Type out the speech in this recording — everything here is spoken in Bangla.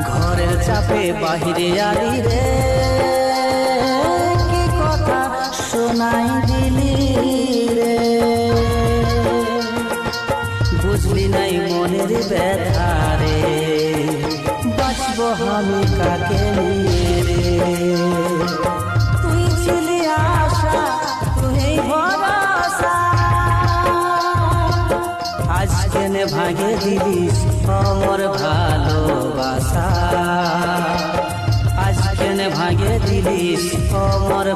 ঘরের চাপে বাহিরে আলি রে, কি কথা শোনাই দিলি রে, বুঝলি নাই মনের ব্যথা রে, বাঁচবো আমি কাকে নিয়ে রে। তুই ছিলি আশা, তুই ভরসা, আজ কেনে ভাঙে দিলিস আমার ভালোবাসা, আজ কেনে ভাঙে দিলিস আমার